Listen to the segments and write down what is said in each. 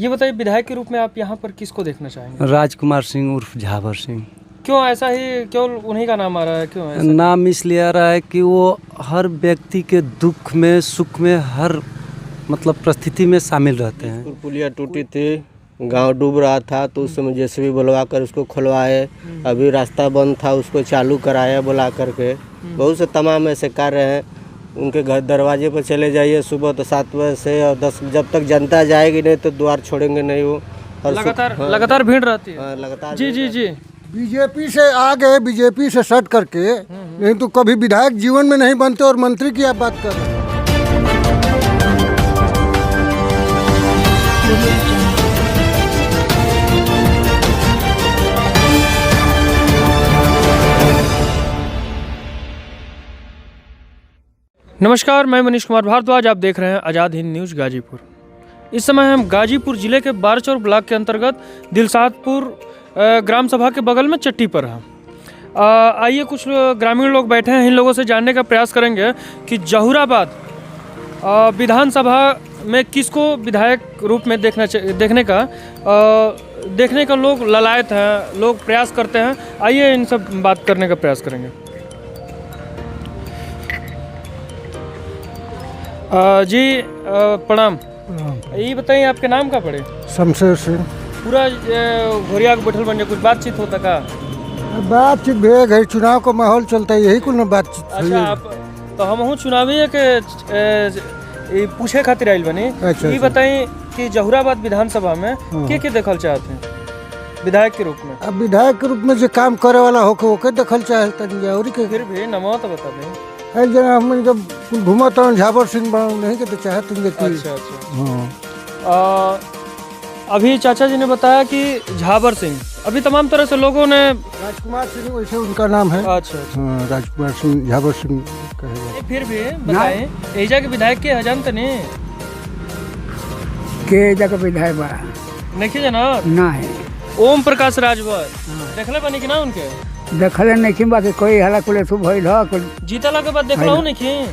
ये बताइए, विधायक के रूप में आप यहाँ पर किसको देखना चाहेंगे? राजकुमार सिंह उर्फ झावर सिंह। क्यों ऐसा ही, क्यों उन्हीं का नाम आ रहा है, क्यों ऐसा? नाम इसलिए आ रहा है कि वो हर व्यक्ति के दुख में सुख में हर मतलब परिस्थिति में शामिल रहते हैं। पुलिया टूटी थी, गांव डूब रहा था तो उस समय जेसीबी बुलवा कर उसको खुलवाए। अभी रास्ता बंद था, उसको चालू कराया बुला करके। बहुत से तमाम ऐसे कार्य हैं। उनके घर दरवाजे पर चले जाइए सुबह तो 7 बजे से और 10, जब तक जनता जाएगी नहीं तो द्वार छोड़ेंगे नहीं वो। लगातार भीड़ रहती है। लगातार जी। बीजेपी से आ गए, बीजेपी से सट करके, नहीं तो कभी विधायक जीवन में नहीं बनते और मंत्री की आप बात कर रहे हैं। नमस्कार, मैं मनीष कुमार भारद्वाज। आप देख रहे हैं आज़ाद हिंद न्यूज़ गाजीपुर। इस समय हम गाजीपुर जिले के बारचौर ब्लॉक के अंतर्गत दिलसादपुर ग्राम सभा के बगल में चट्टी पर हैं। आइए कुछ ग्रामीण लोग बैठे हैं, इन लोगों से जानने का प्रयास करेंगे कि जहुराबाद विधानसभा में किसको विधायक रूप में देखने का लोग ललायत हैं, लोग प्रयास करते हैं। आइए इन सब बात करने का प्रयास करेंगे। जी प्रणाम। ये बताइए, आपके नाम का पड़े? शमशेर सिंह। पूरा घोरिया के बैठल बन कुछ बातचीत होता का? बातचीत भेग है, चुनाव का माहौल चलता है, यही कुल ना बातचीत। अच्छा, आप तो हम चुनावी के पूछे खातिर आइल बनी। ये बताइए कि जहुराबाद विधानसभा में के देखल चाहते हैं विधायक के रूप में? अब विधायक के रूप में जो काम करे वाला होके ओके देखल चाहते और फिर भी नमो तो बता दें। है जना हम जब घूमता हूँ झावर सिंह बना नहीं के तो चाहते हैं कि अच्छा। अभी चाचा जी ने बताया कि झावर सिंह, अभी तमाम तरह से लोगों ने राजकुमार सिंह वैसे उनका नाम है। अच्छा। हाँ, राजकुमार सिंह झावर सिंह कहेगा। फिर भी बताएं, एजा के विधायक के हजान तने के जगह विधायक बा नहीं जना ना है। ओम प्रकाश राजभर देखले बनी कि ना? उनके देखले नहीं बाकी कोई हला कुले सुब भइल ह जीतला के बाद देखला हूं नहीं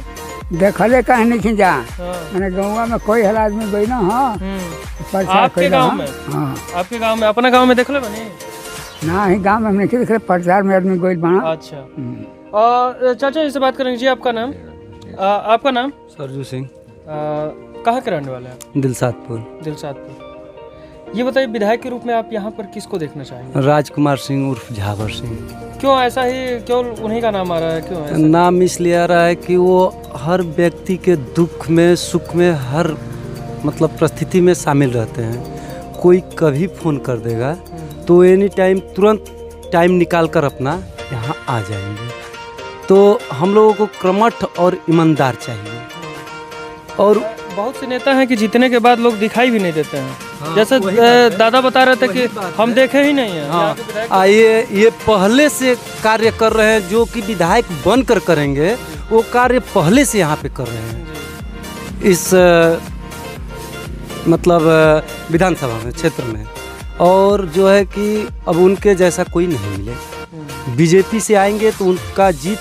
देखले काहे नहीं जा। मैंने गांव में कोई हला आदमी गई ना। हां, आपके गांव में? हां, आपके गांव में, अपना गांव में देखले बनी ना? ही गांव में नहीं देखले, प्रचार में आदमी गई बना। अच्छा। चाचा जी से बात करेंगे। जी आपका नाम? आपका नाम? सरजू सिंह। कहाँ के रहने वाले हैं? दिलसादपुर। ये बताइए, विधायक के रूप में आप यहाँ पर किसको देखना चाहेंगे? राजकुमार सिंह उर्फ झावर सिंह। क्यों ऐसा ही, क्यों उन्हीं का नाम आ रहा है, क्यों ऐसा? नाम इसलिए आ रहा है कि वो हर व्यक्ति के दुख में सुख में हर मतलब परिस्थिति में शामिल रहते हैं। कोई कभी फ़ोन कर देगा तो एनी टाइम तुरंत टाइम निकाल कर अपना यहाँ आ जाएंगे। तो हम लोगों को कर्मठ और ईमानदार चाहिए। और बहुत से नेता हैं कि जीतने के बाद लोग दिखाई भी नहीं देते हैं। हाँ, जैसे दादा बता रहे थे कि हम देखे ही नहीं हैं। हाँ, ये पहले से कार्य कर रहे हैं, जो कि विधायक बनकर करेंगे वो कार्य पहले से यहाँ पे कर रहे हैं इस मतलब विधानसभा में क्षेत्र में। और जो है कि अब उनके जैसा कोई नहीं मिले। बीजेपी से आएंगे तो उनका जीत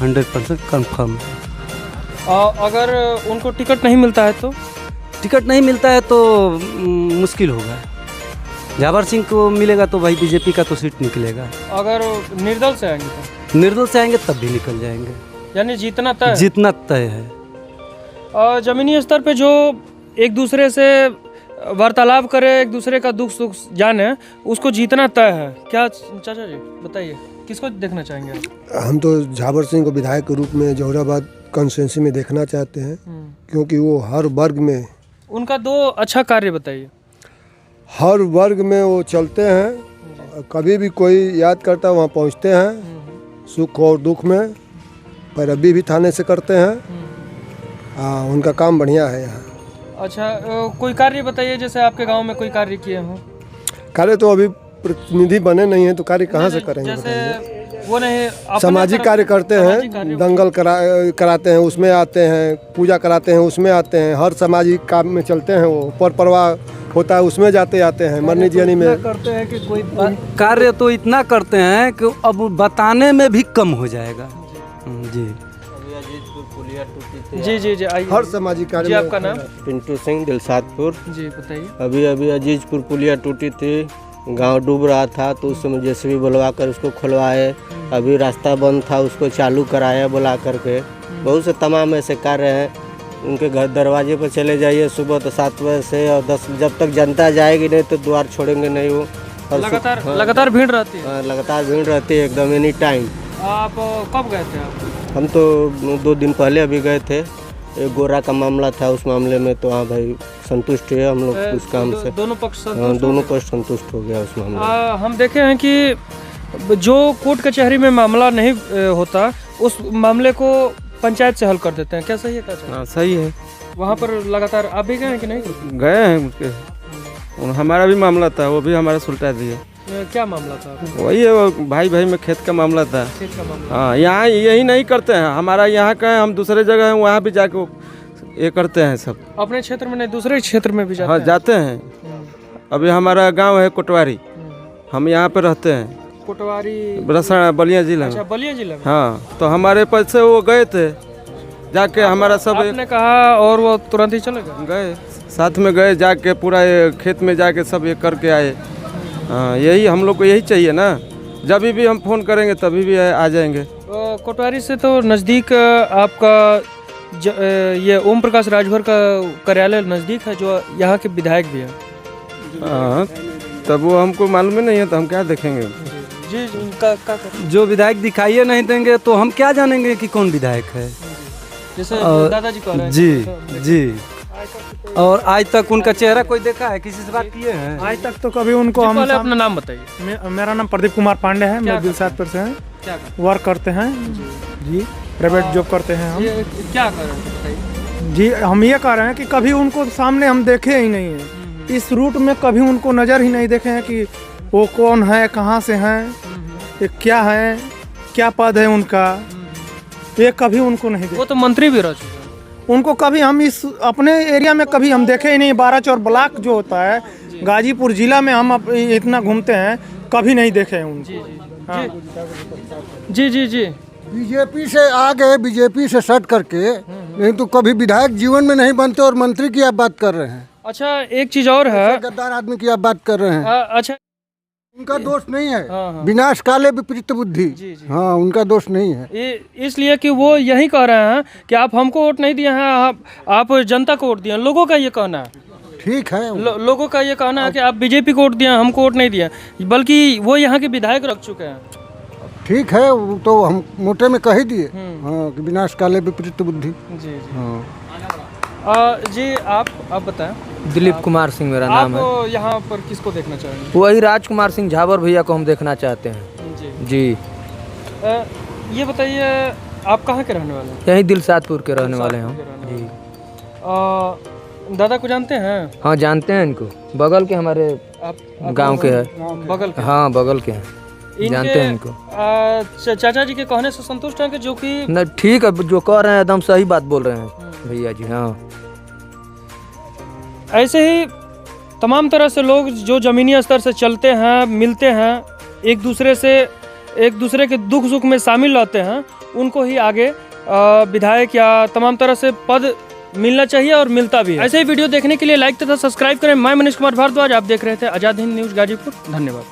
100% कन्फर्म है। अगर उनको टिकट नहीं मिलता है तो? टिकट नहीं मिलता है तो मुश्किल होगा। झावर सिंह को मिलेगा तो भाई बीजेपी का तो सीट निकलेगा। अगर निर्दल से आएंगे तो? निर्दल से आएंगे तब भी निकल जाएंगे। यानी जीतना तय? जीतना तय है। जमीनी स्तर पे जो एक दूसरे से वार्तालाप करे, एक दूसरे का दुख सुख जाने, उसको जीतना तय है। क्या चाचा जी बताइए, किसको देखना चाहेंगे आप? हम तो झावर सिंह को विधायक के रूप में जहुराबाद कॉन्स्टिट्यूंसी में देखना चाहते हैं, क्योंकि वो हर वर्ग में, उनका 2 अच्छा कार्य बताइए। हर वर्ग में वो चलते हैं। कभी भी कोई याद करता है वहाँ पहुँचते हैं, सुख और दुख में पैरवी भी थाने से करते हैं। उनका काम बढ़िया है यहाँ। अच्छा, कोई कार्य बताइए, जैसे आपके गांव में कोई कार्य किए हों। कार्य तो अभी प्रतिनिधि बने नहीं हैं तो कार्य कहाँ से करेंगे बताइए। वो नहीं, सामाजिक कार्य करते हैं, दंगल कराते हैं उसमें आते हैं, पूजा कराते हैं उसमें आते हैं, हर सामाजिक काम में चलते हैं। वो पर प्रवाह होता है उसमें जाते हैं, मरनी जियानी में करते हैं कि कोई कार्य तो इतना करते हैं कि अब बताने में भी कम हो जाएगा। जी पुलिया टूटी थी। जी जी जी आइए। हर सामाजिक कार्य जी में आपका नाम? पिंटू सिंह दिलसादपुर। जी बताइए। अभी अभी अजीजपुर पुलिया टूटी थी, गांव डूब रहा था तो उस समय जेसीबी बुलवा कर उसको खुलवाए। अभी रास्ता बंद था, उसको चालू कराया बुला करके। बहुत से तमाम ऐसे कार्य हैं। उनके घर दरवाजे पर चले जाइए सुबह तो 7 बजे से और 10 जब तक जनता जाएगी नहीं तो द्वार छोड़ेंगे नहीं वो। और लगातार भीड़ रहती है। लगातार भीड़ रहती है एकदम एनी टाइम। आप कब गए थे आप? हम तो 2 दिन पहले अभी गए थे, एक गोरा का मामला था, उस मामले में तो हाँ भाई संतुष्ट हुए हम लोग उस काम से। दोनों पक्ष हाँ, दोनों पक्ष संतुष्ट हो गया उस मामले में। हम देखे हैं कि जो कोर्ट कचहरी में मामला नहीं होता उस मामले को पंचायत से हल कर देते हैं। क्या सही है क्या? हाँ सही है। वहाँ पर लगातार आप भी गए हैं कि नहीं? गए हैं उसके, हमारा भी मामला था, वो भी हमारा सुलटा दिए। क्या मामला था? वही है, वो भाई भाई में खेत का मामला था। खेत का मामला। हाँ, यहाँ यही नहीं करते हैं, हमारा यहाँ का है, हम दूसरे जगह हैं, वहाँ भी जाके ये करते हैं सब। अपने क्षेत्र में नहीं दूसरे क्षेत्र में भी जाते हाँ हैं? जाते हैं। अभी हमारा गांव है कोटवारी, हम यहाँ पे रहते हैं कोटवारी रसना बलिया जिला अच्छा में। बलिया जिला में। हाँ, तो हमारे पद से वो गए थे जाके, हमारा सब आपने कहा और वो तुरंत ही चले गए, साथ में गए जाके पूरा ये खेत में जाके सब ये करके आए। हाँ, यही हम लोग को यही चाहिए ना, जब भी हम फोन करेंगे तभी भी आ जाएंगे। कोटवारी से तो नज़दीक आपका ये ओम प्रकाश राजभर का कार्यालय नज़दीक है, जो यहाँ के विधायक भी हैं। हाँ, तब वो हमको मालूम ही नहीं है तो हम क्या देखेंगे। जी उनका क्या करें? जो विधायक दिखाइए नहीं देंगे तो हम क्या जानेंगे कि कौन विधायक है। जैसे दादाजी कह रहे हैं। जी जी। और आज तक उनका चेहरा कोई देखा है, किसी से बात किए हैं? आज तक तो कभी उनको हम पहले अपना नाम बताइए। मेरा नाम प्रदीप कुमार पांडे है, मैं दिलसादपुर से हैं। क्या वर्क करते हैं जी, प्राइवेट जॉब करते हैं हम। क्या कर रहे हैं बताइए? जी हम ये कह रहे हैं कि कभी उनको सामने हम देखे ही नहीं है, इस रूट में कभी उनको नज़र ही नहीं देखे हैं कि वो कौन है, कहाँ से हैं, ये क्या है, क्या पद है उनका, ये कभी उनको नहीं देखे। वो तो मंत्री भी रह चुके हैं। उनको कभी हम इस अपने एरिया में कभी हम देखे ही नहीं। 12 चौर ब्लॉक जो होता है गाजीपुर जिला में हम इतना घूमते हैं, कभी नहीं देखे हैं उनको। हाँ। जी जी जी। बीजेपी से आ गए, बीजेपी से सट करके, नहीं तो कभी विधायक जीवन में नहीं बनते और मंत्री की आप बात कर रहे हैं। अच्छा एक चीज और है, गद्दार आदमी की आप बात कर रहे हैं। अच्छा उनका दोष नहीं है। हाँ। विनाश काले विपरीत बुद्धि। जी। हाँ, उनका दोष नहीं है। इसलिए कि वो यही कह रहे हैं कि आप हमको वोट नहीं दिए हैं, आप जनता को वोट दिए हैं। लोगों का ये कहना है। ठीक है। लोगों का ये कहना है कि आप बीजेपी को वोट दिए हैं, हमको वोट नहीं दिए, बल्कि वो यहाँ के विधायक रख चुके हैं। ठीक है, वो तो हम मोटे में कह ही दिए। हाँ, कि विनाश काले विपरीत बुद्धि। जी हाँ। जी आप बताएं। दिलीप कुमार सिंह मेरा नाम है। आप यहाँ पर किसको देखना चाहेंगे? वही राजकुमार सिंह झावर भैया को हम देखना चाहते हैं। जी। जी ये बताइए आप कहाँ के रहने वाले हैं? यही दिलसादपुर के रहने वाले हैं हम। जी। दादा को जानते हैं? हाँ जानते हैं इनको, बगल के हमारे गांव के हैं। बगल के? हाँ बगल के हैं, जानते हैं इनको। चाचा जी के कहने से संतुष्ट हैं कि जो कि न ठीक है, जो कह रहे हैं एकदम सही बात बोल रहे हैं भैया जी। हाँ ऐसे ही तमाम तरह से लोग जो ज़मीनी स्तर से चलते हैं, मिलते हैं, एक दूसरे के दुख सुख में शामिल रहते हैं, उनको ही आगे विधायक या तमाम तरह से पद मिलना चाहिए और मिलता भी है। ऐसे ही वीडियो देखने के लिए लाइक तथा सब्सक्राइब करें। मैं मनीष कुमार भारद्वाज, आप देख रहे थे आज़ाद हिंद न्यूज़ गाजीपुर। धन्यवाद।